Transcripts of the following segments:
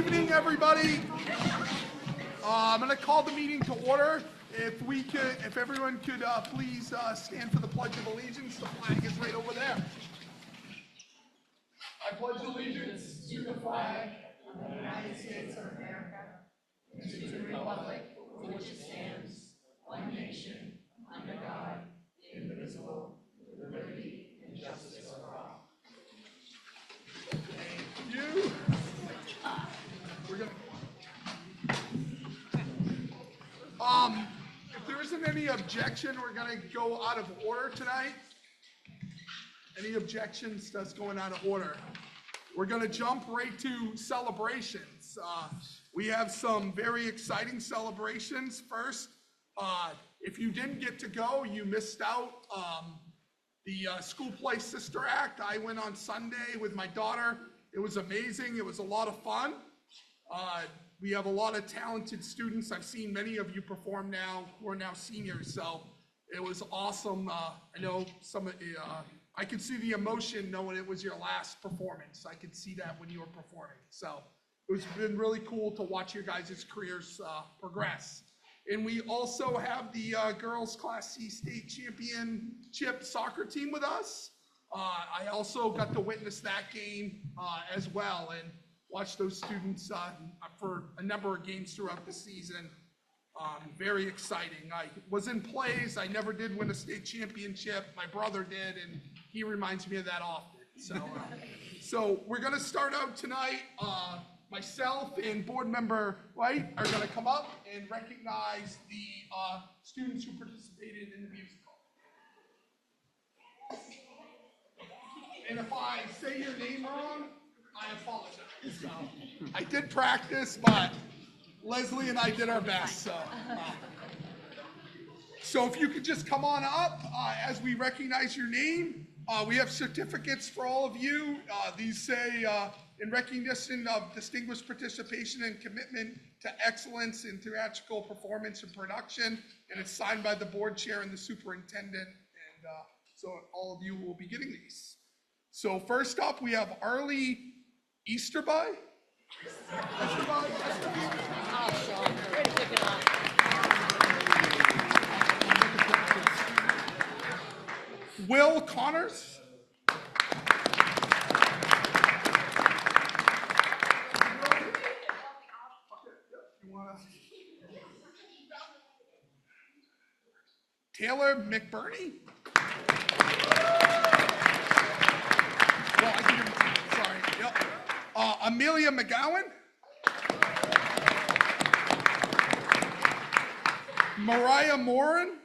evening, everybody. I'm going to call the meeting to order. If everyone could please stand for the Pledge of Allegiance. The flag is right over there. I pledge allegiance to the flag of the United States of America and to the republic for which it stands, one nation, under God, indivisible, with liberty and justice for all. Thank you. We're gonna. If there isn't any objection, we're gonna go out of order tonight. Any objections to us going out of order? We're gonna jump right to celebrations. We have some very exciting celebrations. First, if you didn't get to go, you missed out. The School Play Sister Act. I went on Sunday with my daughter. It was amazing. It was a lot of fun. We have a lot of talented students. I've seen many of you perform now who are now seniors, so it was awesome. I know some of I could see the emotion knowing it was your last performance. I could see that when you were performing. So it's been really cool to watch your guys' careers progress. And we also have the girls Class C state championship soccer team with us. I also got to witness that game as well and watch those students for a number of games throughout the season. Very exciting. I was in plays. I never did win a state championship. My brother did, and he reminds me of that often. So we're going to start out tonight. Myself and board member White are going to come up and recognize the students who participated in the musical. And if I say your name wrong, I apologize. So, I did practice, but Leslie and I did our best. So if you could just come on up as we recognize your name. We have certificates for all of you. These say, in recognition of distinguished participation and commitment to excellence in theatrical performance and production, and it's signed by the board chair and the superintendent, and so all of you will be getting these. So first up, we have Arlie Easterby. Will Connors. Taylor McBurney. Well, I think sorry. Yep. Amelia McGowan. Mariah Morin.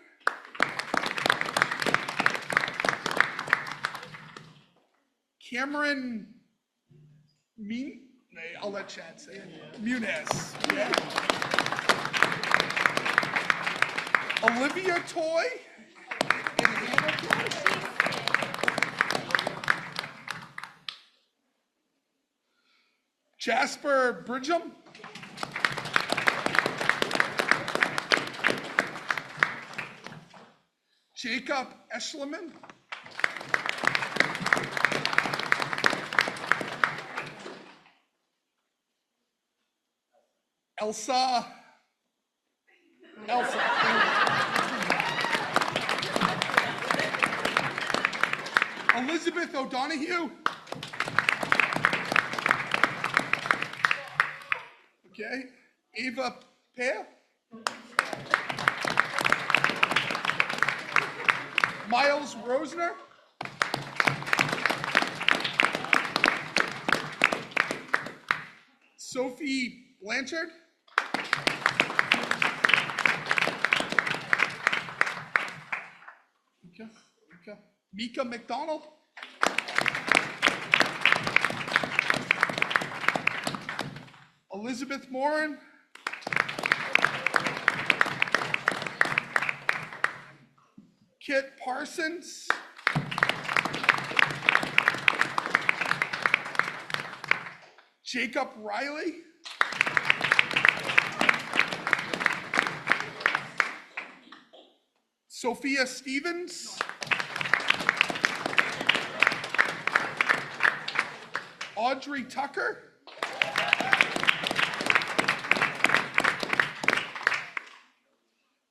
Cameron I'll let Chad say it. Muniz. Yeah. Olivia Toy. Jasper Bridgham. Jacob Eschleman. Elsa. Elizabeth O'Donoghue. Okay. Ava Pear. Miles Rosner. Sophie Blanchard. Mika McDonald. Elizabeth Morin. Kit Parsons. Jacob Riley. Sophia Stevens. Audrey Tucker.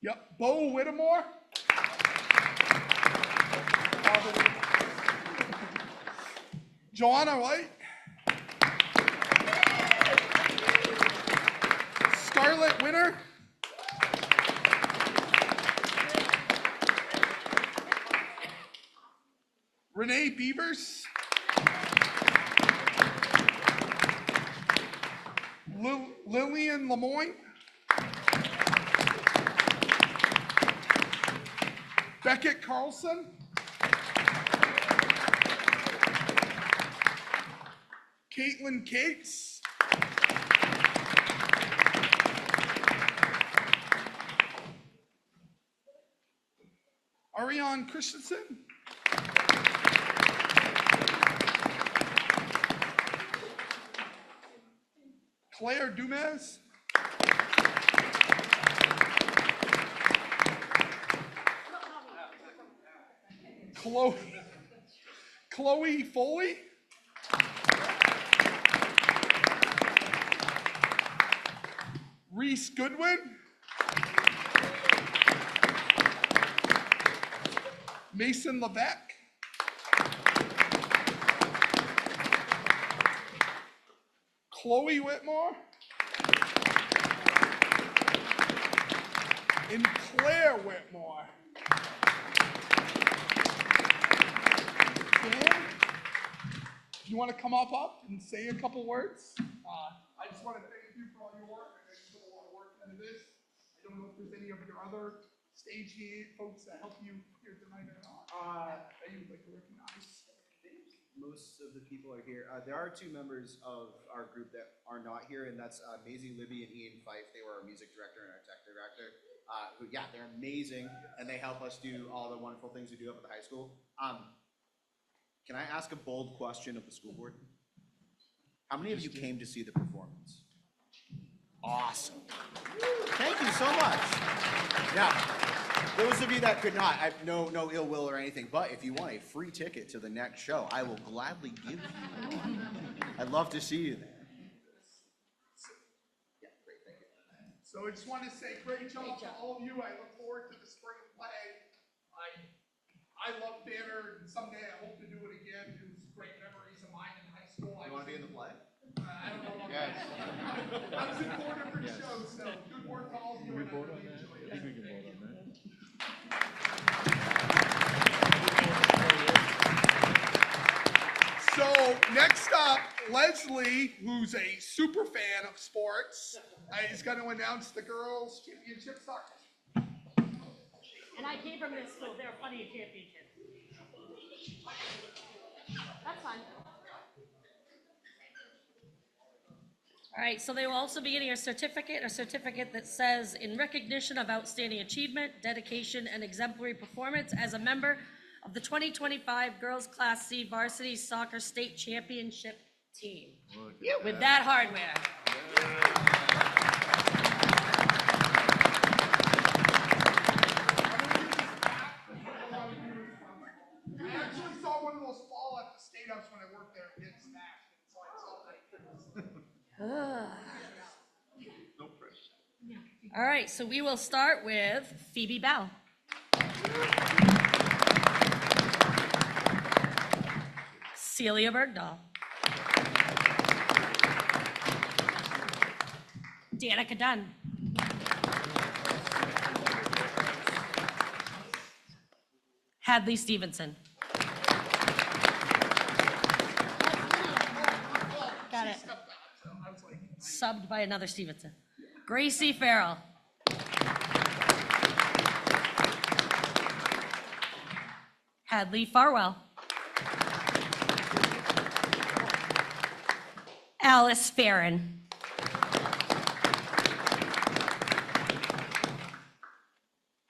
Yep, Bo Whittemore. Joanna White. Scarlett Winter. Renee Beavers. Lillian Lemoyne. Beckett Carlson. Caitlin Cates. Ariane Christensen. Claire Dumas. Chloe Foley. Reese Goodwin. Mason Levesque. Chloe Whitmore. And Claire Whitmore. Dan, if you want to come up and say a couple words, I just want to thank you for all your work. I know you put a lot of work into this. I don't know if there's any of your other stage folks that help you here tonight or not. That you would like to recognize. Most of the people are here. There are two members of our group that are not here, and that's Maisie Libby and Ian Fife. They were our music director and our tech director. They're amazing, and they help us do all the wonderful things we do up at the high school. Can I ask a bold question of the school board? How many of you came to see the performance? Awesome. Thank you so much. Now, those of you that could not, I have no ill will or anything, but if you want a free ticket to the next show, I will gladly give you one. I'd love to see you there. Yeah, great, thank you. So I just want to say great job to all of you. I look forward to the spring play. I love theater, and someday I hope to do it again. It was great memories of mine in high school. You want to be in the play? I don't know. Yes. I was in 4 different shows, so good work to all of you. And I really enjoyed it. I think we can vote on that. So next up, Leslie, who's a super fan of sports, is going to announce the girls' championship soccer. And I came from this school. There are plenty of championships. That's fine. All right, so they will also be getting a certificate that says, in recognition of outstanding achievement, dedication, and exemplary performance as a member of the 2025 Girls Class C Varsity Soccer State Championship team. With that hardware. I actually saw one of those fall at the State House when I worked there and get smashed. So I saw that. No pressure. All right, so we will start with Phoebe Bell. Celia Bergdahl. Danica Dunn. Hadley Stevenson. Got it. Subbed by another Stevenson. Gracie Farrell. Hadley Farwell. Alice Farron.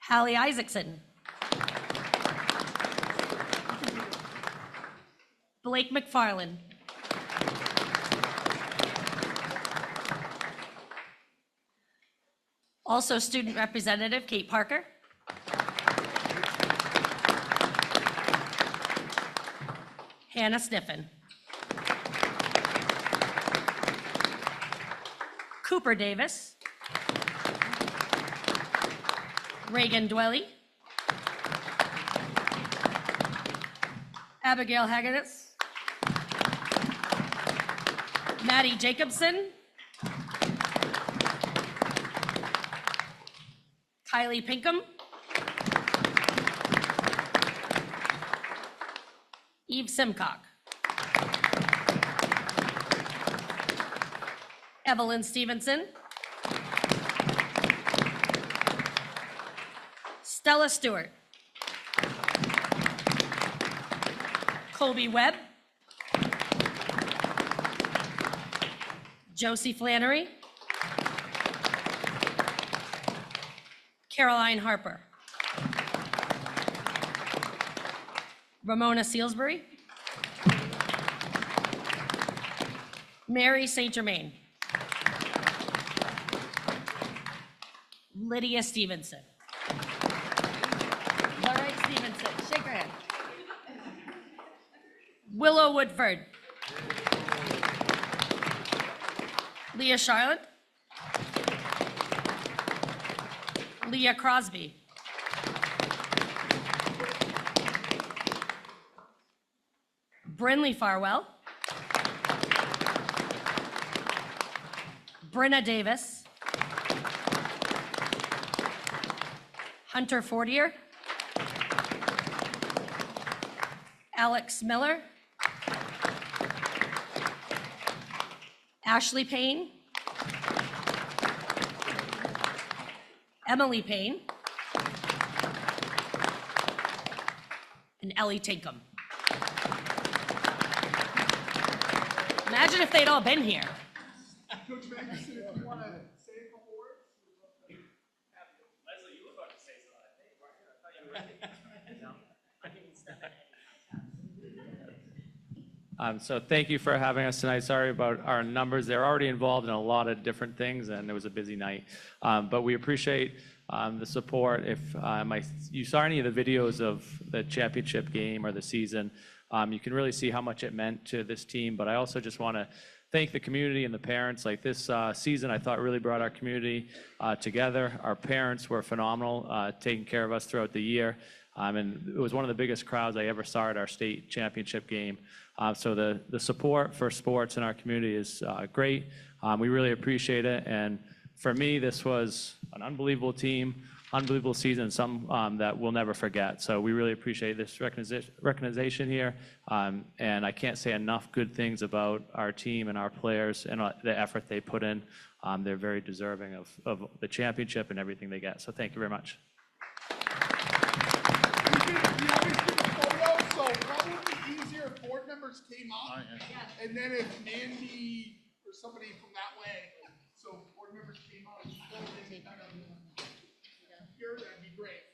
Hallie Isaacson. Blake McFarland. Also student representative Kate Parker. Hannah Sniffen. Cooper Davis. Reagan Dwelly. Abigail Hagedis. Maddie Jacobson. Kylie Pinkham. Eve Simcock. Evelyn Stevenson. Stella Stewart. Colby Webb. Josie Flannery. Caroline Harper. Ramona Sealsbury. Mary St. Germain. Lydia Stevenson. All right, Stevenson, shake her hand. Willow Woodford. Leah Charlotte. Leah Crosby. Brinley Farwell. Brenna Davis. Hunter Fortier. Alex Miller. Ashley Payne. Emily Payne. And Ellie Tinkham. Imagine if they'd all been here. Coach Magnuson, if you want to say a couple words. Leslie, you were about to say something. I thought you were So thank you for having us tonight. Sorry about our numbers. They're already involved in a lot of different things, and it was a busy night. But we appreciate the support. If you saw any of the videos of the championship game or the season, you can really see how much it meant to this team. But I also just want to thank the community and the parents. Like this season, I thought really brought our community together. Our parents were phenomenal, taking care of us throughout the year. And it was one of the biggest crowds I ever saw at our state championship game. So the support for sports in our community is great. We really appreciate it. And for me, this was an unbelievable team, unbelievable season, some that we'll never forget. So we really appreciate this recognition here. And I can't say enough good things about our team and our players and the effort they put in. They're very deserving of the championship and everything they get. So thank you very much. We always do a photo, so what would be easier if board members came up? And then if Mandy or somebody from that way, so board members came up, here, that'd be great.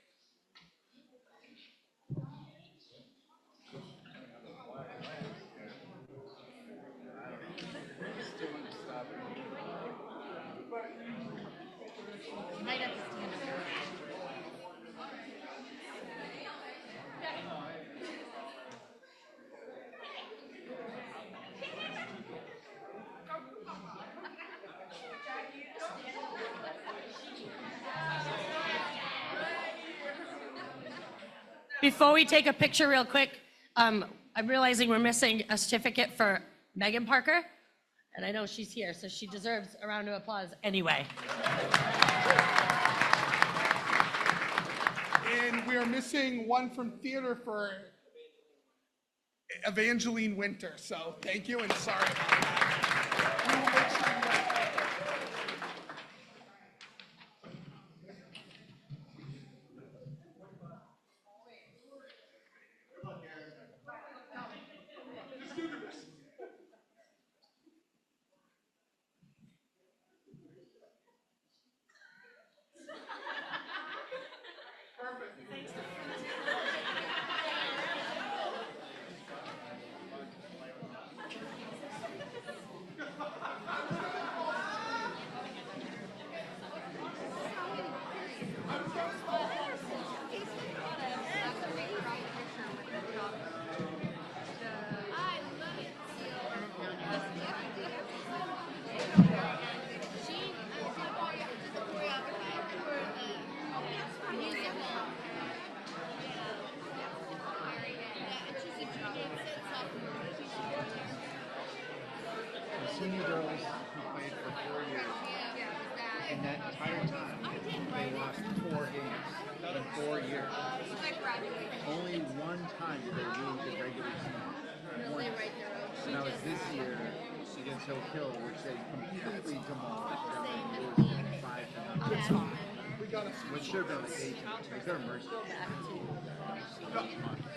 Before we take a picture real quick, I'm realizing we're missing a certificate for Megan Parker. And I know she's here, so she deserves a round of applause anyway. And we are missing one from theater for Evangeline Winter. So thank you and sorry about that. We will make sure you And that entire time, they lost 4 games in 4 years. Only one time did they lose the regular season. Once. And that was this year against Oak Hill, which they completely demolished. They losing 5-0. Which should have been like 8. They could have merged.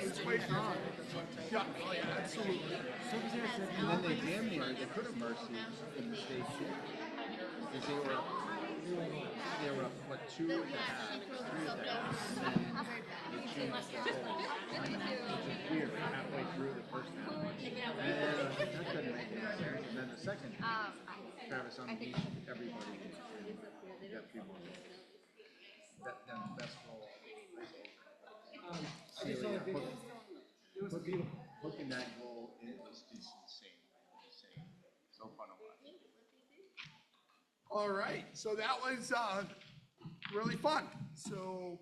It's way on. Yeah, oh yeah, absolutely. And then they damn near, they could have merged in the state too. Because they were up, what, 2 at the half, 3 at the half, and then they changed the whole, which is weird, halfway through the first half. And that doesn't make any sense. And then the second half, Travis unleashed everybody. Got 3 more. Then the best goal Celia hooking that goal is insane. Insane. So fun to watch. All right, so that was really fun. So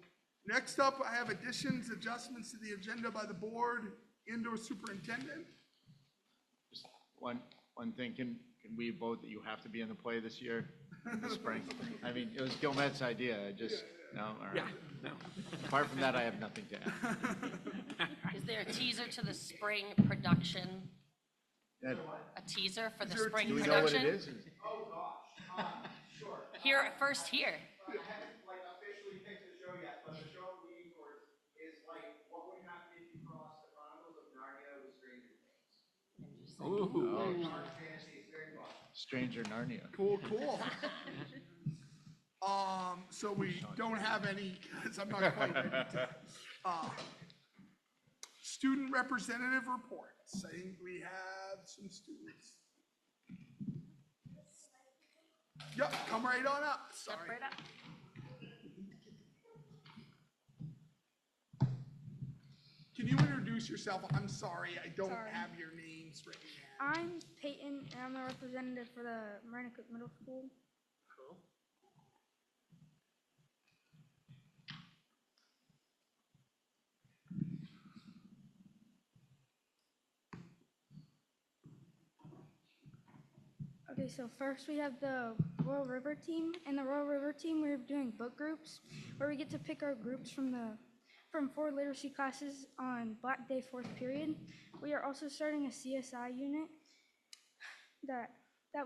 next up, I have additions, adjustments to the agenda by the board and/or superintendent. Just one thing, can we vote that you have to be in the play this year, in the spring? I mean, it was Gilmette's idea, I just, no, all right. No. Apart from that, I have nothing to add. Is there a teaser to the spring production? Ed, A teaser for the there a spring do we production? know what it is? Sure. Here, first here. We haven't like officially picked the show yet, but the show I'm leaning towards is like what would happen if you crossed the Chronicles of Narnia with Stranger Things. Ooh. Dark fantasy is very fun. Stranger Narnia. Cool, cool. So we don't have any, because I'm not quite ready to. Student representative reports. I think we have some students. Yep, come right on up. Step Sorry. right up. Can you introduce yourself? I'm sorry, I don't Sorry. have your names written down. I'm Peyton, and I'm the representative for the Marina Cook Middle School. Cool. Okay, so first we have the Royal River team. In the Royal River team, we're doing book groups, where we get to pick our groups from 4 literacy classes on Black Day 4th period. We are also starting a CSI unit that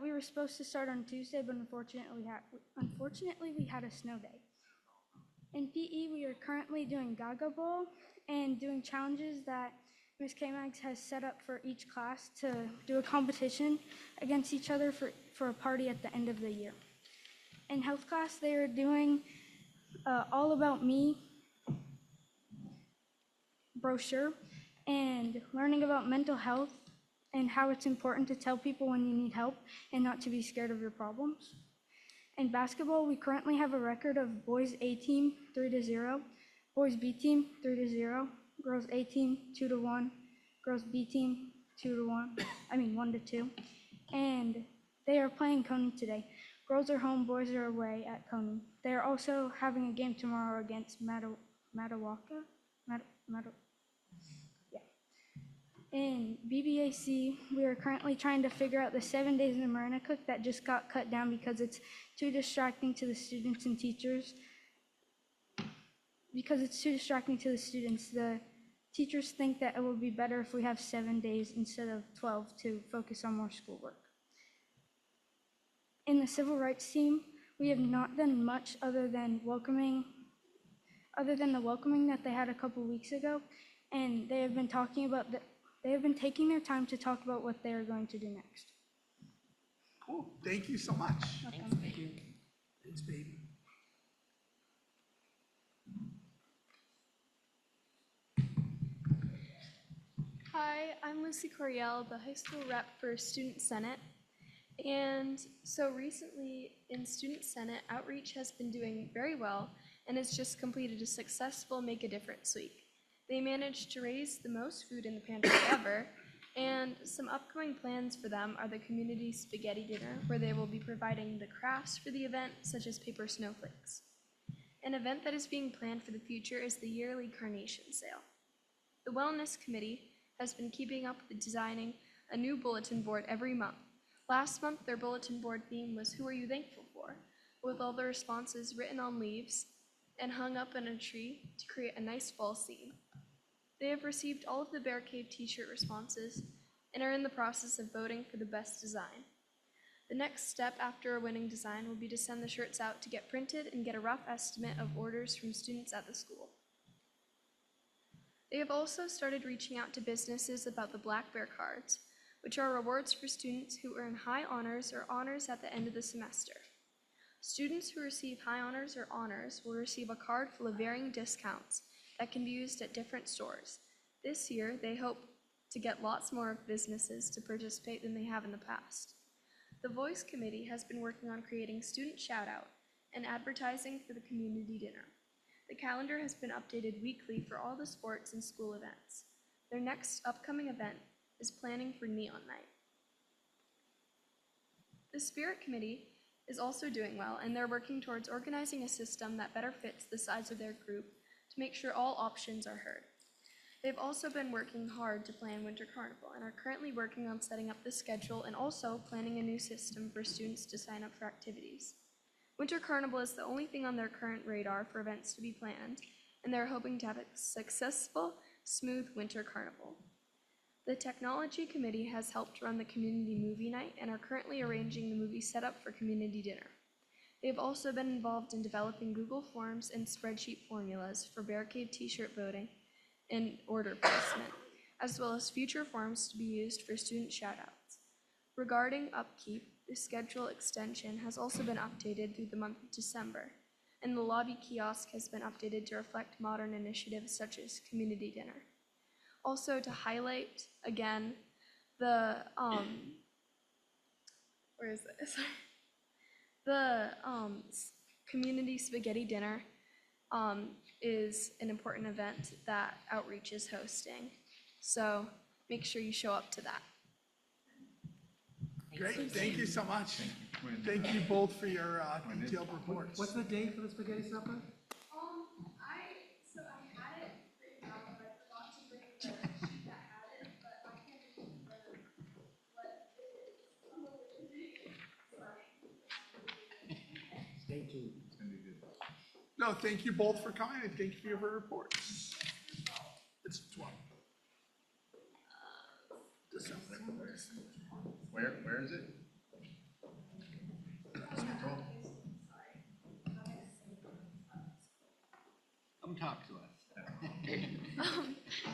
we were supposed to start on Tuesday, but unfortunately we had a snow day. In PE, we are currently doing Gaga Bowl and doing challenges that Ms. K-Mags has set up for each class to do a competition against each other for a party at the end of the year. In health class, they are doing All About Me brochure and learning about mental health and how it's important to tell people when you need help and not to be scared of your problems. In basketball, we currently have a record of boys A team 3-0, boys B team 3-0, girls A team 2-1, girls B team 1-2, and they are playing Coney today. Girls are home, boys are away at Coney. They are also having a game tomorrow against Matawaka. In BBAC, we are currently trying to figure out the 7 days in the Marina Cook that just got cut down because it's too distracting to the students and teachers. The teachers think that it will be better if we have 7 days instead of 12 to focus on more schoolwork. In the civil rights team, we have not done much other than the welcoming that they had a couple weeks ago, and they have been taking their time to talk about what they are going to do next. Cool, thank you so much. Thanks, baby. Thanks, baby. Hi, I'm Lucy Coriel, the high school rep for Student Senate. And so recently in Student Senate, outreach has been doing very well and has just completed a successful Make a Difference week. They managed to raise the most food in the pantry ever, and some upcoming plans for them are the community spaghetti dinner, where they will be providing the crafts for the event, such as paper snowflakes. An event that is being planned for the future is the yearly carnation sale. The Wellness Committee has been keeping up with designing a new bulletin board every month. Last month, their bulletin board theme was "Who are you thankful for?" with all the responses written on leaves and hung up in a tree to create a nice fall scene. They have received all of the Bear Cave t-shirt responses and are in the process of voting for the best design. The next step after a winning design will be to send the shirts out to get printed and get a rough estimate of orders from students at the school. They have also started reaching out to businesses about the Black Bear cards, which are rewards for students who earn high honors or honors at the end of the semester. Students who receive high honors or honors will receive a card full of varying discounts that can be used at different stores. This year, they hope to get lots more businesses to participate than they have in the past. The Voice Committee has been working on creating student shout-out and advertising for the community dinner. The calendar has been updated weekly for all the sports and school events. Their next upcoming event is planning for Neon Night. The Spirit Committee is also doing well, and they're working towards organizing a system that better fits the size of their group to make sure all options are heard. They've also been working hard to plan Winter Carnival and are currently working on setting up the schedule and also planning a new system for students to sign up for activities. Winter Carnival is the only thing on their current radar for events to be planned, and they're hoping to have a successful, smooth Winter Carnival. The Technology Committee has helped run the community movie night and are currently arranging the movie setup for community dinner. They have also been involved in developing Google Forms and spreadsheet formulas for Bear Cave t-shirt voting and order placement, as well as future forms to be used for student shoutouts. Regarding upkeep, the schedule extension has also been updated through the month of December, and the lobby kiosk has been updated to reflect modern initiatives such as community dinner. Also, to highlight again the community spaghetti dinner is an important event that Outreach is hosting. So make sure you show up to that. Great, thank you so much. Thank you both for your detailed reports. What's the date for the spaghetti supper? I had it written down, but I forgot to bring the sheet that had it, but I can't remember what it is. Stay tuned. No, thank you both for coming and thank you for your reports. It's 12. December. Where is it? Come talk to us.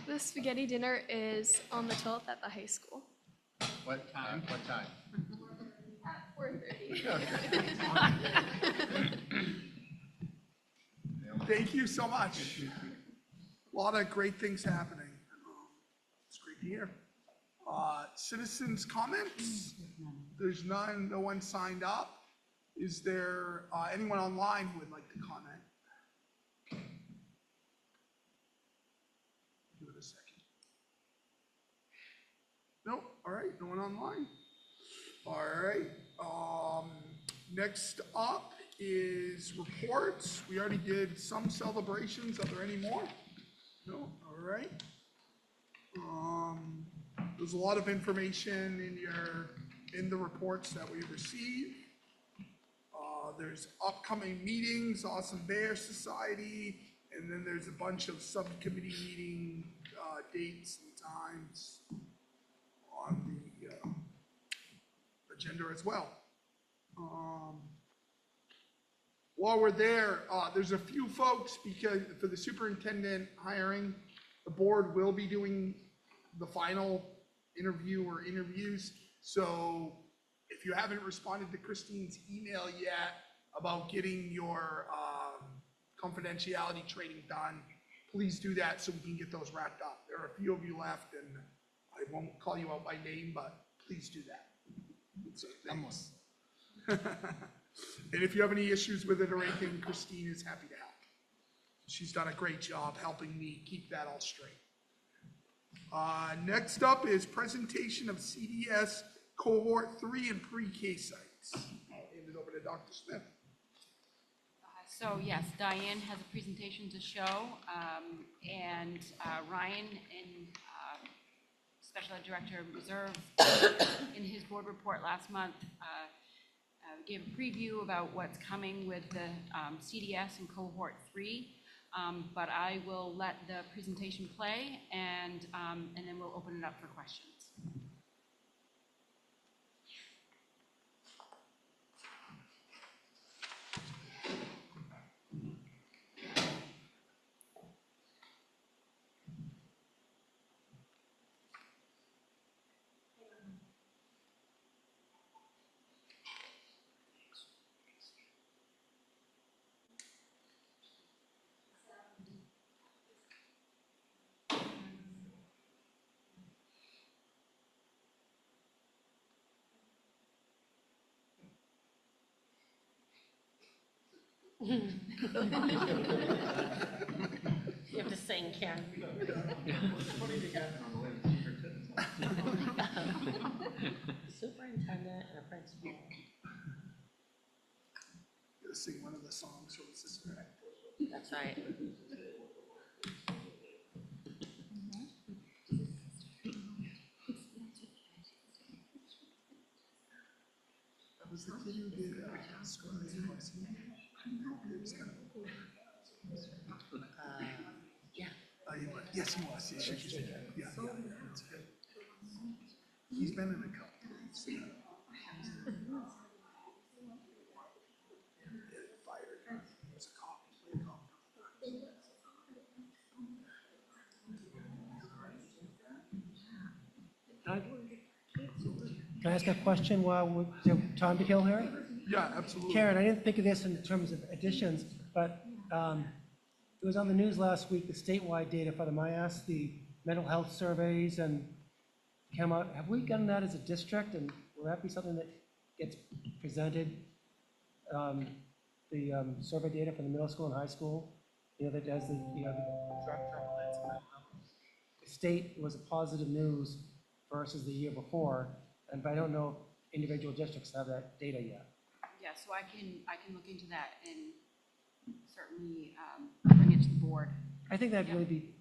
The spaghetti dinner is on the 12th at the high school. What time? What time? At 4:30. Thank you so much. A lot of great things happening. It's great to hear. Citizens' comments? There's none, no one signed up. Is there anyone online who would like to comment? Give it a second. Nope, all right, no one online. All right, next up is reports. We already did some celebrations. Are there any more? No, all right. There's a lot of information in the reports that we received. There's upcoming meetings, Awesome Bear Society, and then there's a bunch of subcommittee meeting dates and times on the agenda as well. While we're there, there's a few folks because for the superintendent hiring, the board will be doing the final interview or interviews. So if you haven't responded to Christine's email yet about getting your confidentiality training done, please do that so we can get those wrapped up. There are a few of you left, and I won't call you out by name, but please do that. So, thanks. And if you have any issues with it or anything, Christine is happy to help. She's done a great job helping me keep that all straight. Next up is presentation of CDS Cohort 3 and pre-K sites. I'll hand it over to Dr. Smith. So yes, Diane has a presentation to show, and Ryan, Special Ed Director of Reserve, in his board report last month, give a preview about what's coming with the CDS and cohort 3. But I will let the presentation play, and then we'll open it up for questions. You have to sing, Karen. Superintendent and a principal. Gonna sing one of the songs from Sister Act. That's right. That was the kid who did Scribe. It was kind of Yeah. he was. Yes, he was. Yes, yes, yes. Yeah, yeah. That's good. He's been in a couple. Can I ask a question while we have time to kill here? Yeah, absolutely. Karen, I didn't think of this in terms of additions, but it was on the news last week, the statewide data for the MIAS, the mental health surveys and came out. Have we done that as a district, and will that be something that gets presented? The survey data for the middle school and high school, that does the, the drug prevalence and mental health. The state was a positive news versus the year before, but I don't know if individual districts have that data yet. Yeah, so I can look into that and certainly bring it to the board. I think that'd really be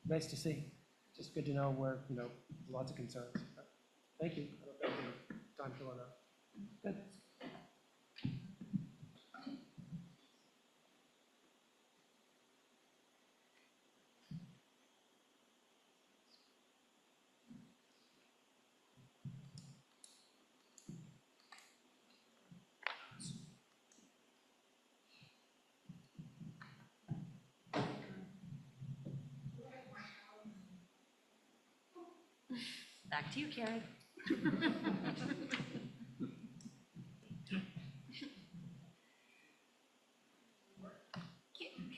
nice to see. Just good to know where, lots of concerns. Thank you. I don't know if I have time to run out. Good. Back to you, Karen.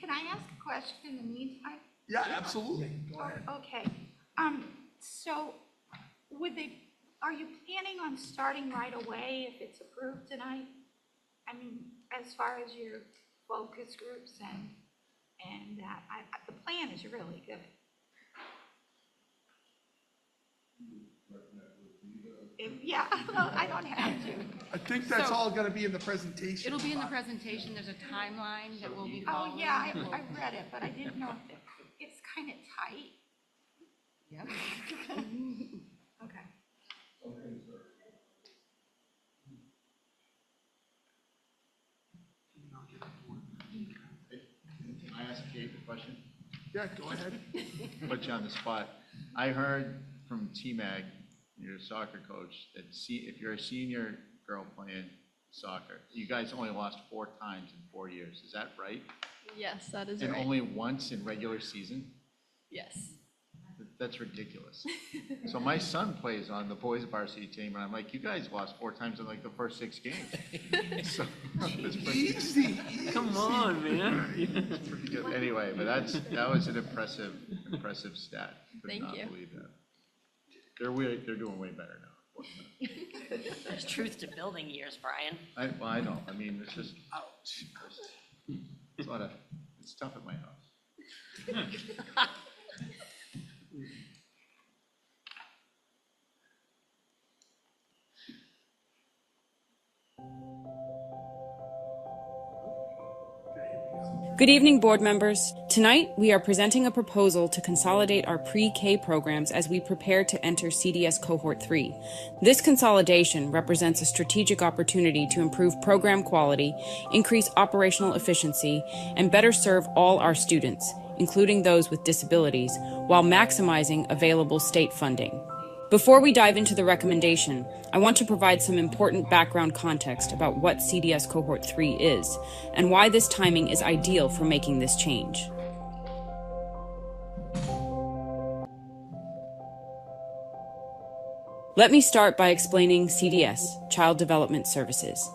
Can I ask a question in the meantime? Yeah, absolutely. Go ahead. Okay. So are you planning on starting right away if it's approved tonight? I mean, as far as your focus groups and that, the plan is really good. Yeah, well, I don't have to. I think that's So- all gonna be in the presentation. It'll be in the presentation. There's a timeline that we'll be Oh, following. yeah, that will- I read it, but I didn't know if it's kind of tight. Yep. Okay. Can I ask Kate a question? Yeah, go ahead. Put you on the spot. I heard from T-Mag, your soccer coach, that if you're a senior girl playing soccer, you guys only lost 4 times in 4 years. Is that right? Yes, that is And right. only once in regular season? Yes. That's ridiculous. So my son plays on the boys varsity team, and I'm like, you guys lost 4 times in like the first 6 games. So, it's pretty Easy. Come on, man. good. Anyway, but that was an impressive stat. Could Thank not you. believe that. They're doing way better now. There's truth to building years, Brian. I know. I mean, it's just, Ouch. it's tough at my house. Good evening, board members. Tonight, we are presenting a proposal to consolidate our pre-K programs as we prepare to enter CDS Cohort 3. This consolidation represents a strategic opportunity to improve program quality, increase operational efficiency, and better serve all our students, including those with disabilities, while maximizing available state funding. Before we dive into the recommendation, I want to provide some important background context about what CDS Cohort 3 is and why this timing is ideal for making this change. Let me start by explaining CDS, Child Development Services.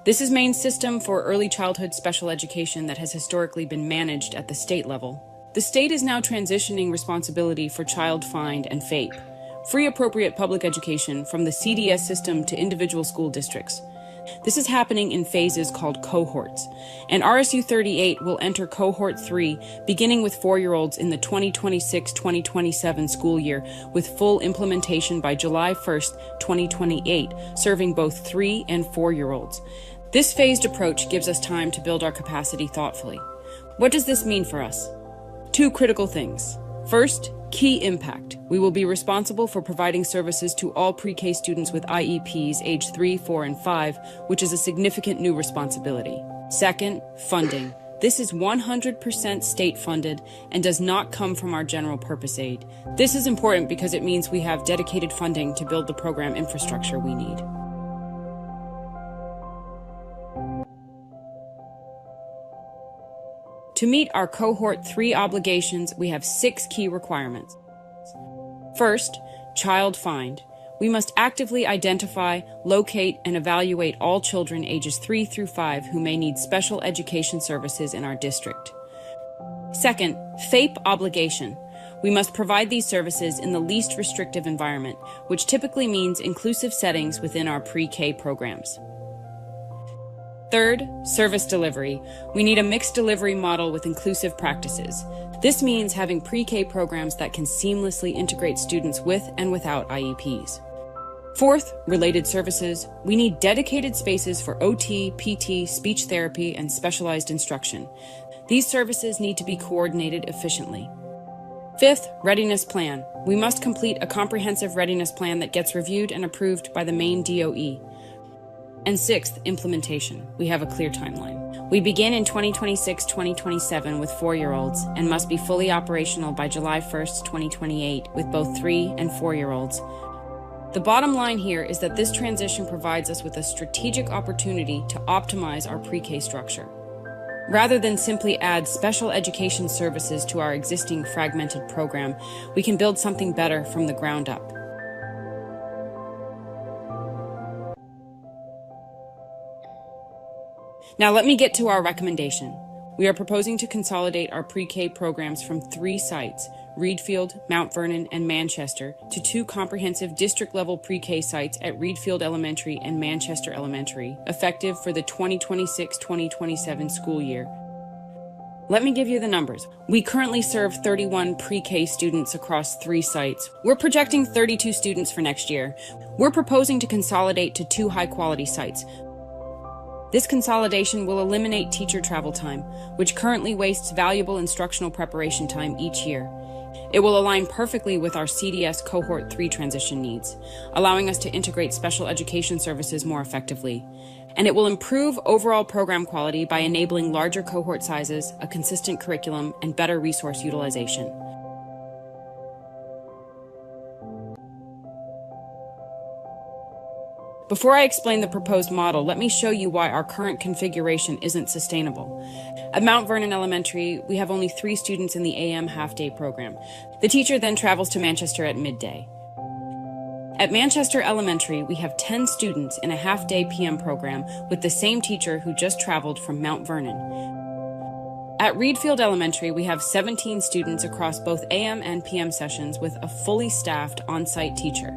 This is Maine's system for early childhood special education that has historically been managed at the state level. The state is now transitioning responsibility for Child Find and FAPE, free appropriate public education, from the CDS system to individual school districts. This is happening in phases called cohorts, and RSU 38 will enter Cohort 3 beginning with 4-year-olds in the 2026-2027 school year, with full implementation by July 1st, 2028, serving both 3- and 4-year-olds. This phased approach gives us time to build our capacity thoughtfully. What does this mean for us? 2 critical things. First, key impact. We will be responsible for providing services to all pre-K students with IEPs age 3, 4, and 5, which is a significant new responsibility. Second, funding. This is 100% state funded and does not come from our general purpose aid. This is important because it means we have dedicated funding to build the program infrastructure we need. To meet our Cohort 3 obligations, we have 6 key requirements. First, Child Find. We must actively identify, locate, and evaluate all children ages 3 through 5 who may need special education services in our district. Second, FAPE obligation. We must provide these services in the least restrictive environment, which typically means inclusive settings within our pre-K programs. Third, service delivery. We need a mixed delivery model with inclusive practices. This means having pre-K programs that can seamlessly integrate students with and without IEPs. Fourth, related services. We need dedicated spaces for OT, PT, speech therapy, and specialized instruction. These services need to be coordinated efficiently. Fifth, readiness plan. We must complete a comprehensive readiness plan that gets reviewed and approved by the Maine DOE. And sixth, implementation. We have a clear timeline. We begin in 2026-2027 with 4-year-olds and must be fully operational by July 1st, 2028 with both 3- and 4-year-olds. The bottom line here is that this transition provides us with a strategic opportunity to optimize our pre-K structure. Rather than simply add special education services to our existing fragmented program, we can build something better from the ground up. Now let me get to our recommendation. We are proposing to consolidate our pre-K programs from 3 sites, Reedfield, Mount Vernon, and Manchester, to 2 comprehensive district-level pre-K sites at Reedfield Elementary and Manchester Elementary, effective for the 2026-2027 school year. Let me give you the numbers. We currently serve 31 pre-K students across 3 sites. We're projecting 32 students for next year. We're proposing to consolidate to 2 high-quality sites. This consolidation will eliminate teacher travel time, which currently wastes valuable instructional preparation time each year. It will align perfectly with our CDS Cohort 3 transition needs, allowing us to integrate special education services more effectively. And it will improve overall program quality by enabling larger cohort sizes, a consistent curriculum, and better resource utilization. Before I explain the proposed model, let me show you why our current configuration isn't sustainable. At Mount Vernon Elementary, we have only 3 students in the AM half-day program. The teacher then travels to Manchester at midday. At Manchester Elementary, we have 10 students in a half-day PM program with the same teacher who just traveled from Mount Vernon. At Reedfield Elementary, we have 17 students across both AM and PM sessions with a fully staffed on-site teacher.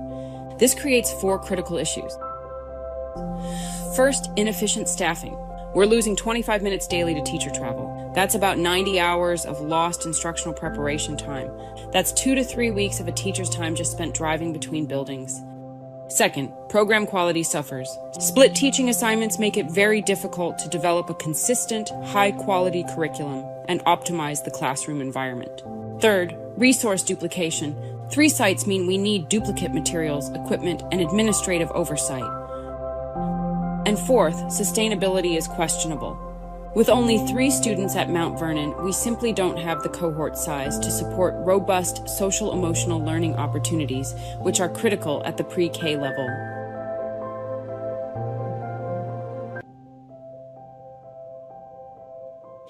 This creates 4 critical issues. First, inefficient staffing. We're losing 25 minutes daily to teacher travel. That's about 90 hours of lost instructional preparation time. That's 2 to 3 weeks of a teacher's time just spent driving between buildings. Second, program quality suffers. Split teaching assignments make it very difficult to develop a consistent, high-quality curriculum and optimize the classroom environment. Third, resource duplication. 3 sites mean we need duplicate materials, equipment, and administrative oversight. And fourth, sustainability is questionable. With only 3 students at Mount Vernon, we simply don't have the cohort size to support robust social-emotional learning opportunities, which are critical at the pre-K level.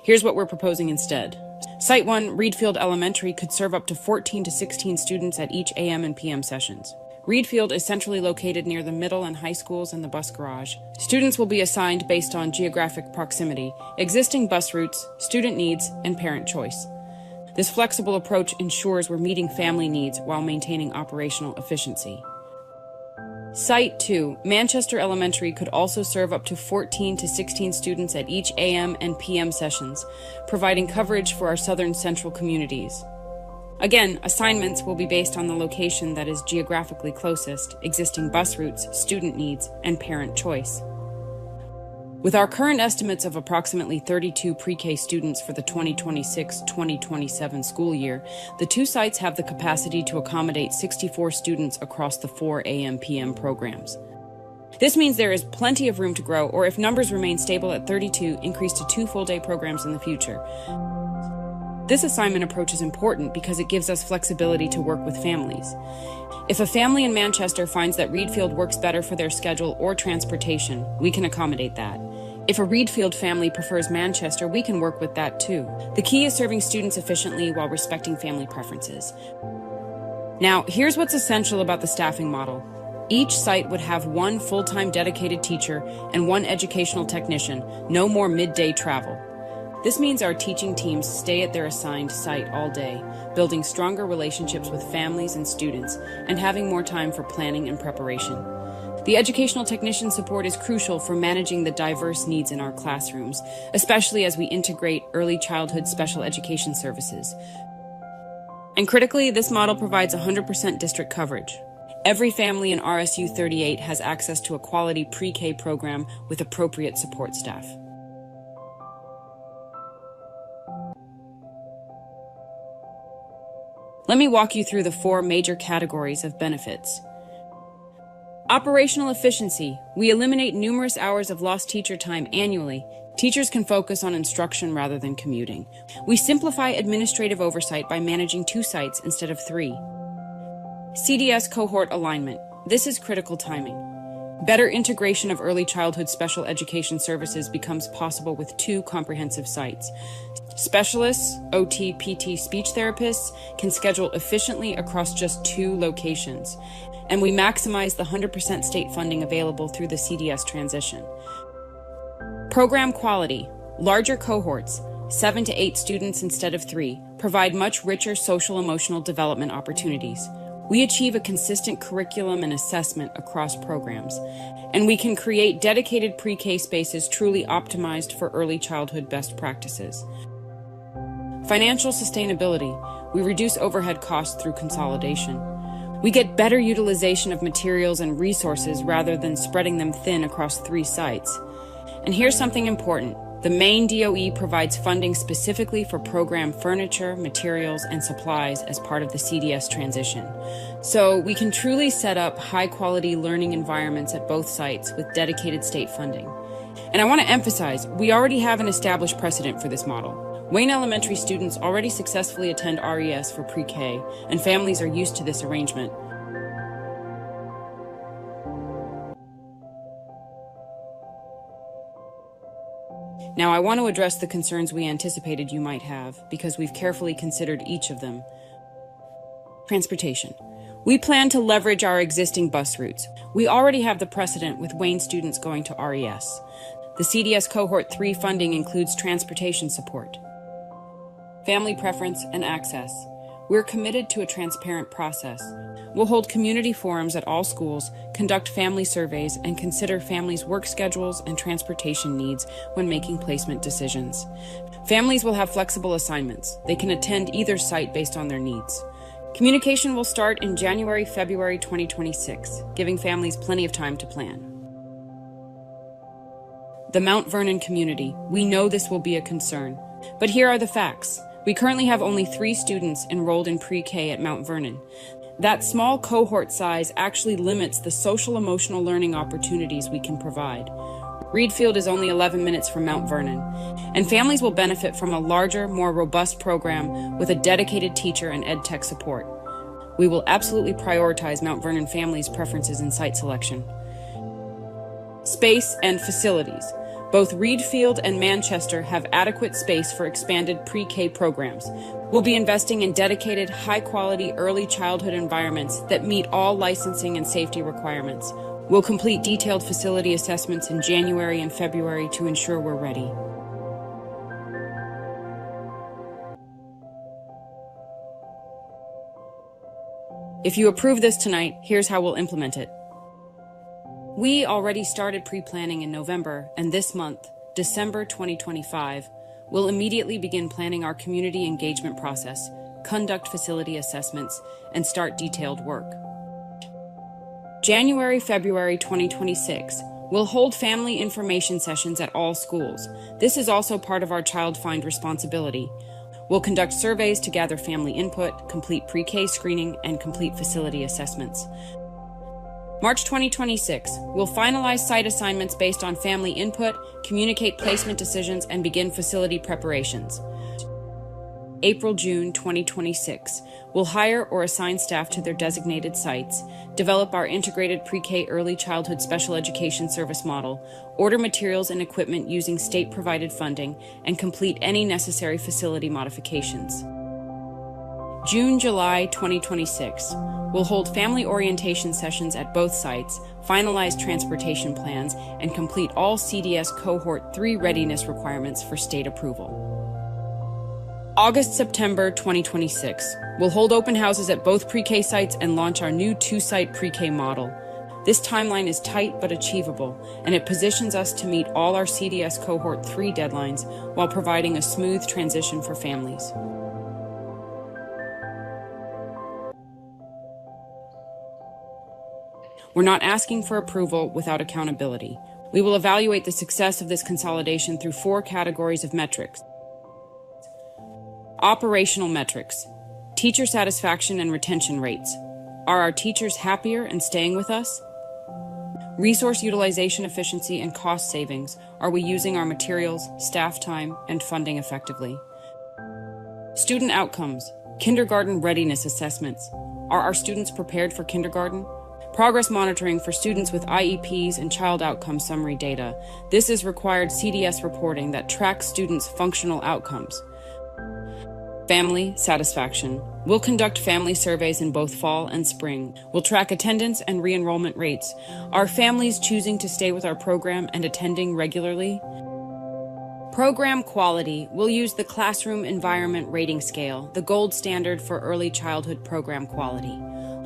Here's what we're proposing instead. Site 1, Reedfield Elementary, could serve up to 14 to 16 students at each AM and PM sessions. Reedfield is centrally located near the middle and high schools and the bus garage. Students will be assigned based on geographic proximity, existing bus routes, student needs, and parent choice. This flexible approach ensures we're meeting family needs while maintaining operational efficiency. Site 2, Manchester Elementary, could also serve up to 14 to 16 students at each AM and PM sessions, providing coverage for our southern central communities. Again, assignments will be based on the location that is geographically closest, existing bus routes, student needs, and parent choice. With our current estimates of approximately 32 pre-K students for the 2026-2027 school year, the 2 sites have the capacity to accommodate 64 students across the 4 AM/PM programs. This means there is plenty of room to grow, or if numbers remain stable at 32, increase to 2 full-day programs in the future. This assignment approach is important because it gives us flexibility to work with families. If a family in Manchester finds that Reedfield works better for their schedule or transportation, we can accommodate that. If a Reedfield family prefers Manchester, we can work with that too. The key is serving students efficiently while respecting family preferences. Now, here's what's essential about the staffing model. Each site would have 1 full-time dedicated teacher and 1 educational technician, no more midday travel. This means our teaching teams stay at their assigned site all day, building stronger relationships with families and students, and having more time for planning and preparation. The educational technician support is crucial for managing the diverse needs in our classrooms, especially as we integrate early childhood special education services. And critically, this model provides 100% district coverage. Every family in RSU 38 has access to a quality pre-K program with appropriate support staff. Let me walk you through the 4 major categories of benefits. Operational efficiency. We eliminate numerous hours of lost teacher time annually. Teachers can focus on instruction rather than commuting. We simplify administrative oversight by managing 2 sites instead of 3. CDS cohort alignment. This is critical timing. Better integration of early childhood special education services becomes possible with 2 comprehensive sites. Specialists, OT, PT, speech therapists can schedule efficiently across just 2 locations, and we maximize the 100% state funding available through the CDS transition. Program quality. Larger cohorts, 7 to 8 students instead of 3, provide much richer social-emotional development opportunities. We achieve a consistent curriculum and assessment across programs, and we can create dedicated pre-K spaces truly optimized for early childhood best practices. Financial sustainability. We reduce overhead costs through consolidation. We get better utilization of materials and resources rather than spreading them thin across 3 sites. And here's something important. The main DOE provides funding specifically for program furniture, materials, and supplies as part of the CDS transition. So we can truly set up high-quality learning environments at both sites with dedicated state funding. And I want to emphasize, we already have an established precedent for this model. Wayne Elementary students already successfully attend RES for pre-K, and families are used to this arrangement. Now, I want to address the concerns we anticipated you might have, because we've carefully considered each of them. Transportation. We plan to leverage our existing bus routes. We already have the precedent with Wayne students going to RES. The CDS Cohort 3 funding includes transportation support, family preference, and access. We're committed to a transparent process. We'll hold community forums at all schools, conduct family surveys, and consider families' work schedules and transportation needs when making placement decisions. Families will have flexible assignments. They can attend either site based on their needs. Communication will start in January, February 2026, giving families plenty of time to plan. The Mount Vernon community. We know this will be a concern, but here are the facts. We currently have only 3 students enrolled in pre-K at Mount Vernon. That small cohort size actually limits the social-emotional learning opportunities we can provide. Reedfield is only 11 minutes from Mount Vernon, and families will benefit from a larger, more robust program with a dedicated teacher and ed tech support. We will absolutely prioritize Mount Vernon families' preferences in site selection. Space and facilities. Both Reedfield and Manchester have adequate space for expanded pre-K programs. We'll be investing in dedicated, high-quality early childhood environments that meet all licensing and safety requirements. We'll complete detailed facility assessments in January and February to ensure we're ready. If you approve this tonight, here's how we'll implement it. We already started pre-planning in November, and this month, December 2025, we'll immediately begin planning our community engagement process, conduct facility assessments, and start detailed work. January, February 2026, we'll hold family information sessions at all schools. This is also part of our Child Find responsibility. We'll conduct surveys to gather family input, complete pre-K screening, and complete facility assessments. March 2026, we'll finalize site assignments based on family input, communicate placement decisions, and begin facility preparations. April-June 2026, we'll hire or assign staff to their designated sites, develop our integrated pre-K early childhood special education service model, order materials and equipment using state-provided funding, and complete any necessary facility modifications. June-July 2026, we'll hold family orientation sessions at both sites, finalize transportation plans, and complete all CDS Cohort 3 readiness requirements for state approval. August-September 2026, we'll hold open houses at both pre-K sites and launch our new 2-site pre-K model. This timeline is tight but achievable, and it positions us to meet all our CDS Cohort 3 deadlines while providing a smooth transition for families. We're not asking for approval without accountability. We will evaluate the success of this consolidation through 4 categories of metrics. Operational metrics. Teacher satisfaction and retention rates. Are our teachers happier and staying with us? Resource utilization efficiency and cost savings. Are we using our materials, staff time, and funding effectively? Student outcomes. Kindergarten readiness assessments. Are our students prepared for kindergarten? Progress monitoring for students with IEPs and child outcome summary data. This is required CDS reporting that tracks students' functional outcomes. Family satisfaction. We'll conduct family surveys in both fall and spring. We'll track attendance and re-enrollment rates. Are families choosing to stay with our program and attending regularly? Program quality. We'll use the Classroom Environment Rating Scale, the gold standard for early childhood program quality.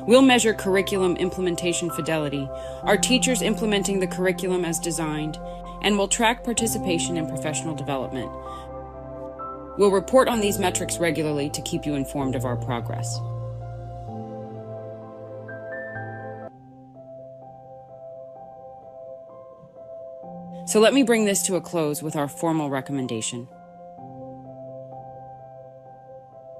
We'll measure curriculum implementation fidelity, are teachers implementing the curriculum as designed, and we'll track participation in professional development. We'll report on these metrics regularly to keep you informed of our progress. So let me bring this to a close with our formal recommendation.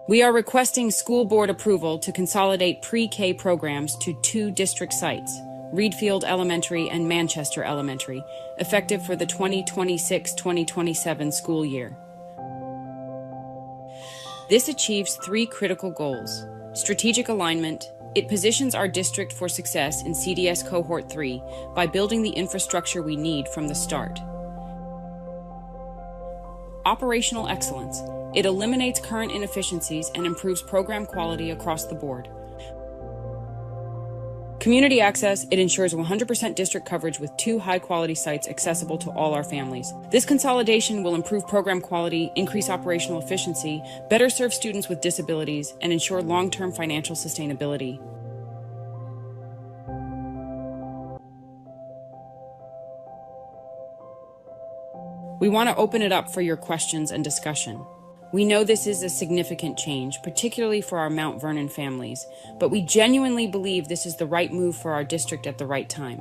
We are requesting school board approval to consolidate pre-K programs to 2 district sites, Reedfield Elementary and Manchester Elementary, effective for the 2026-2027 school year. This achieves 3 critical goals. Strategic alignment. It positions our district for success in CDS Cohort 3 by building the infrastructure we need from the start. Operational excellence. It eliminates current inefficiencies and improves program quality across the board. Community access. It ensures 100% district coverage with 2 high-quality sites accessible to all our families. This consolidation will improve program quality, increase operational efficiency, better serve students with disabilities, and ensure long-term financial sustainability. We want to open it up for your questions and discussion. We know this is a significant change, particularly for our Mount Vernon families, but we genuinely believe this is the right move for our district at the right time.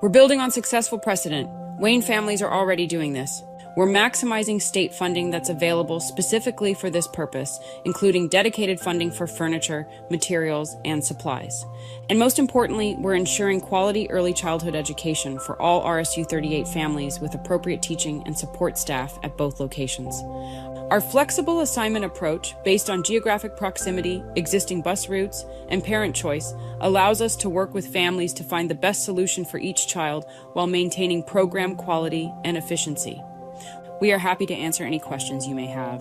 We're building on successful precedent. Wayne families are already doing this. We're maximizing state funding that's available specifically for this purpose, including dedicated funding for furniture, materials, and supplies. And most importantly, we're ensuring quality early childhood education for all RSU 38 families with appropriate teaching and support staff at both locations. Our flexible assignment approach, based on geographic proximity, existing bus routes, and parent choice, allows us to work with families to find the best solution for each child while maintaining program quality and efficiency. We are happy to answer any questions you may have.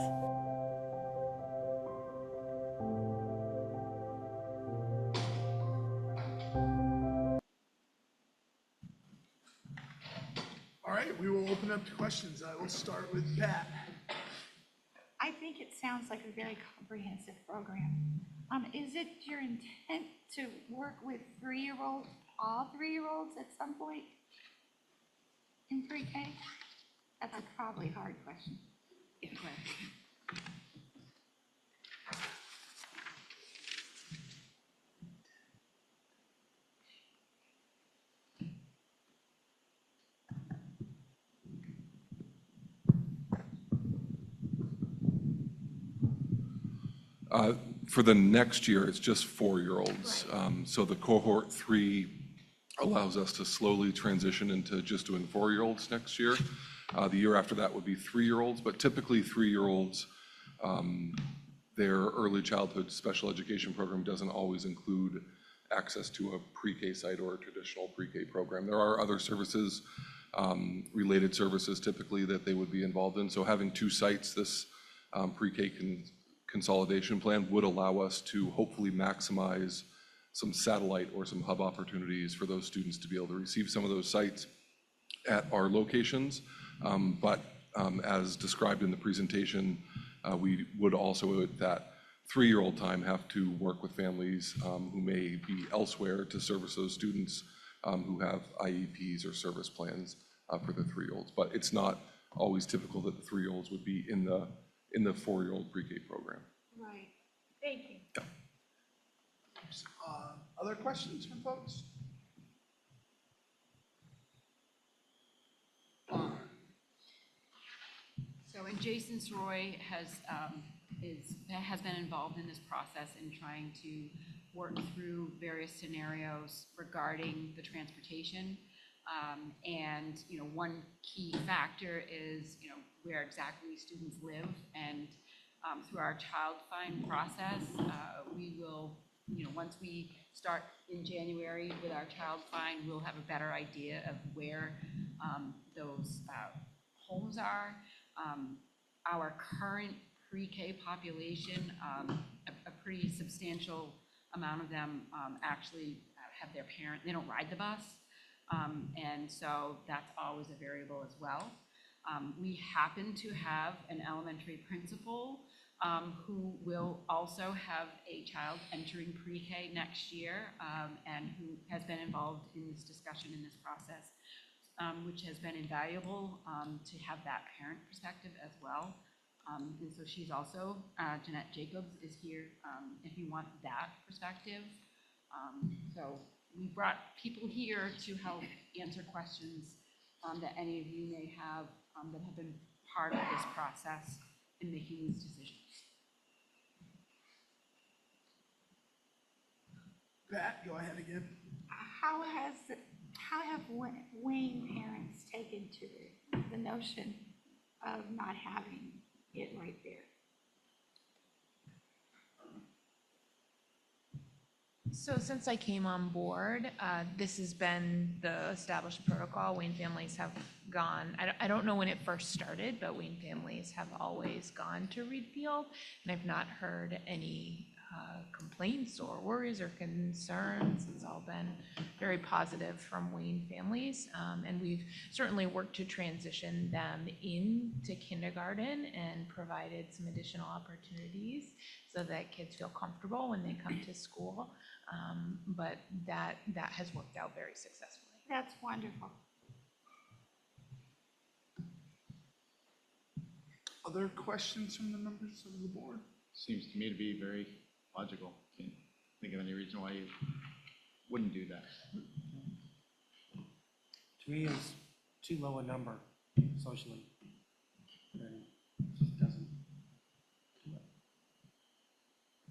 All right, we will open up to questions. I will start with Pat. I think it sounds like a very comprehensive program. Is it your intent to work with 3-year-olds, all 3-year-olds at some point in pre-K? That's a probably hard question. Yeah, go ahead. For the next year, it's just 4-year-olds. So the cohort 3 allows us to slowly transition into just doing 4-year-olds next year. The year after that would be 3-year-olds, but typically 3-year-olds, their early childhood special education program doesn't always include access to a pre-K site or a traditional pre-K program. There are other services, related services typically that they would be involved in. So having 2 sites, this pre-K consolidation plan would allow us to hopefully maximize some satellite or some hub opportunities for those students to be able to receive some of those sites at our locations. But as described in the presentation, we would also at that 3-year-old time have to work with families who may be elsewhere to service those students who have IEPs or service plans for the 3-year-olds. But it's not always typical that the 3-year-olds would be in the 4-year-old pre-K program. Right. Thank you. Yeah. Other questions from folks? So, and Jason Sroy has been involved in this process in trying to work through various scenarios regarding the transportation. And, one key factor is, where exactly students live. And through our child find process, we will, once we start in January with our child find, we'll have a better idea of where those homes are. Our current pre-K population, a pretty substantial amount of them actually have their parent, they don't ride the bus. And so that's always a variable as well. We happen to have an elementary principal who will also have a child entering pre-K next year and who has been involved in this discussion in this process, which has been invaluable to have that parent perspective as well. And so she's also, Jeanette Jacobs is here if you want that perspective. So we brought people here to help answer questions that any of you may have that have been part of this process in making these decisions. Pat, go ahead again. How have Wayne parents taken to the notion of not having it right there? So since I came on board, this has been the established protocol. Wayne families have gone, I don't know when it first started, but Wayne families have always gone to Reed Field, and I've not heard any complaints or worries or concerns. It's all been very positive from Wayne families, and we've certainly worked to transition them into kindergarten and provided some additional opportunities so that kids feel comfortable when they come to school. But that has worked out very successfully. That's wonderful. Other questions from the members of the board? Seems to me to be very logical. Can't think of any reason why you wouldn't do that. 3 is too low a number socially. And it just doesn't do it.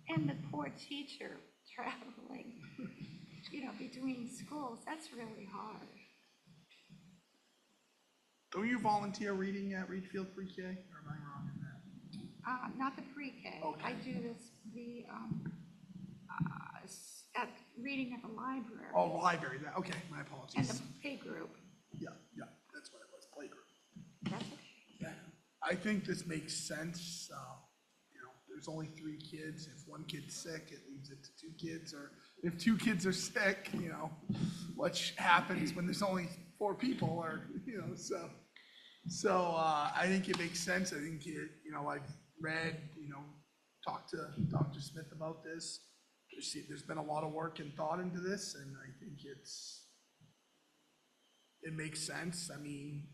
And the poor teacher traveling, between schools, that's really hard. Don't you volunteer reading at Reed Field Pre-K, or am I wrong in that? Not the pre-K. Okay. I do at reading at the library. Oh, library, okay, my And apologies. the play group. Yeah, that's what it was, playgroup. That's okay. Yeah, I think this makes sense. There's only 3 kids. If one kid's sick, it leaves it to 2 kids. Or if 2 kids are sick, what happens when there's only 4 people? Or so I think it makes sense. I think I've read, talked to Dr. Smith about this. There's been a lot of work and thought into this, and I think it makes sense. I mean,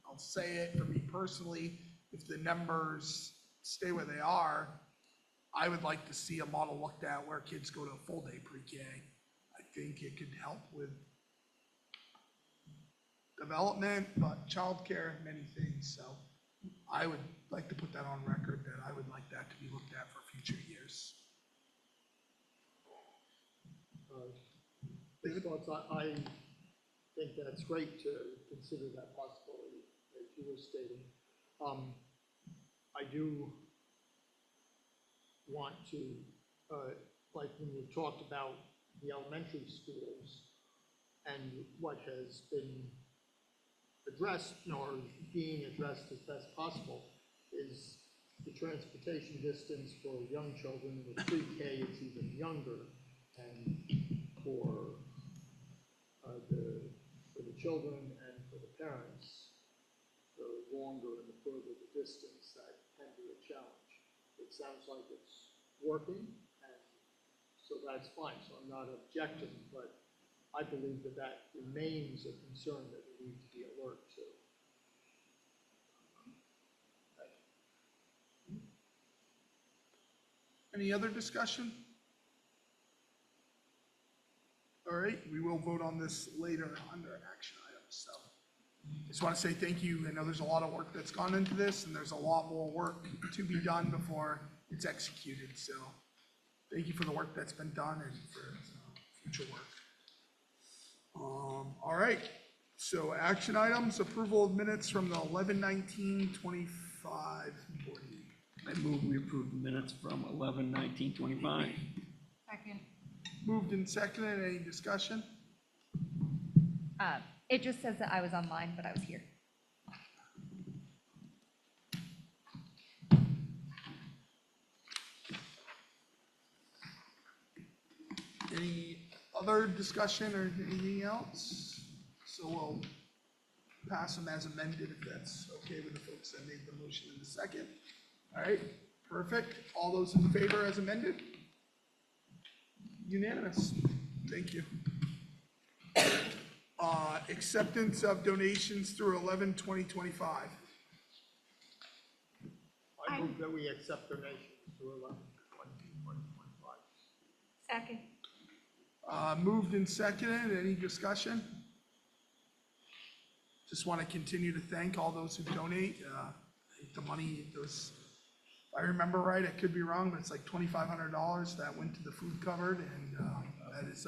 I'll say it for me personally, if the numbers stay where they are, I would like to see a model looked at where kids go to a full day pre-K. I think it could help with development, but childcare, many things. So I would like to put that on record that I would like that to be looked at for future years. David, I think that's great to consider that possibility, as you were stating. I do want to, like when you talked about the elementary schools and what has been addressed, or being addressed as best possible, is the transportation distance for young children. With pre-K, it's even younger, and for the children and for the parents, the longer and the further the distance, that can be a challenge. It sounds like it's working, and so that's fine. So I'm not objecting, but I believe that remains a concern that we need to be alert to. Any other discussion? All right, we will vote on this later under action items. So just want to say thank you. I know there's a lot of work that's gone into this, and there's a lot more work to be done before it's executed. So thank you for the work that's been done and for future work. All right, so action items, approval of minutes from the 11/19/25 board meeting. I move we approve the minutes from 11/19/25. Second. Moved and seconded, any discussion? It just says that I was online, but I was here. Any other discussion or anything else? So we'll pass them as amended if that's okay with the folks that made the motion in the second. All right, perfect. All those in favor as amended? Unanimous. Thank you. Acceptance of donations through 11/20/25. I move that we accept donations through 11/20/25. Second. Moved and seconded. Any discussion? Just want to continue to thank all those who donate. I think the money, if I remember right, I could be wrong, but it's like $2,500 that went to the food cupboard, and that is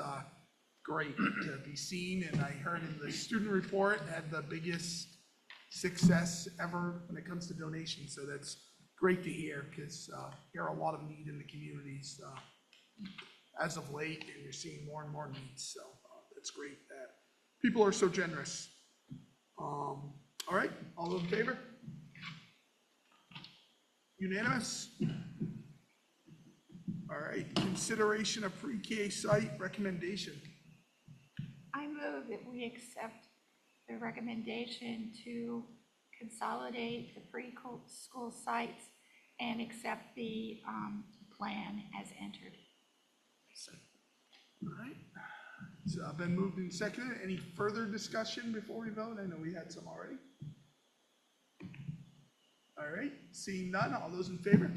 great to be seen. And I heard in the student report had the biggest success ever when it comes to donations. So that's great to hear, because there are a lot of need in the communities as of late, and you're seeing more and more needs. So that's great that people are so generous. All right, all those in favor? Unanimous? All right, consideration of pre-K site recommendation. I move that we accept the recommendation to consolidate the pre-school sites and accept the plan as entered. All right, so I've been moved and seconded. Any further discussion before we vote? I know we had some already. All right, seeing none, all those in favor?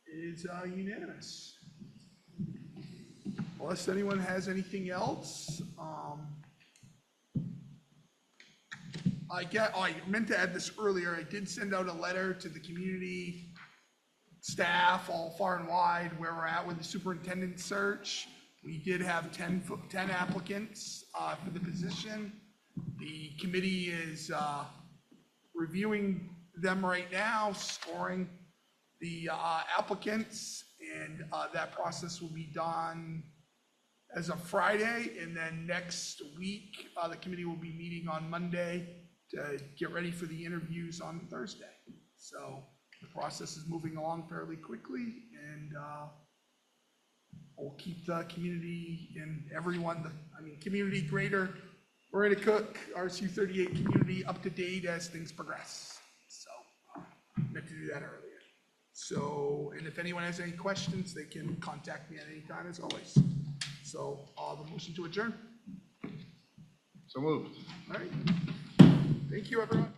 It is unanimous. Unless anyone has anything else, I meant to add this earlier. I did send out a letter to the community staff, all far and wide, where we're at with the superintendent search. We did have 10 applicants for the position. The committee is reviewing them right now, scoring the applicants, and that process will be done as of Friday, and then next week, the committee will be meeting on Monday to get ready for the interviews on Thursday. So the process is moving along fairly quickly, and we'll keep the community and everyone, community greater, Loretta Cook, RSU 38 community up to date as things progress. So meant to do that earlier. So, and if anyone has any questions, they can contact me at any time as always. So, the motion to adjourn. So moved. All right. Thank you, everyone.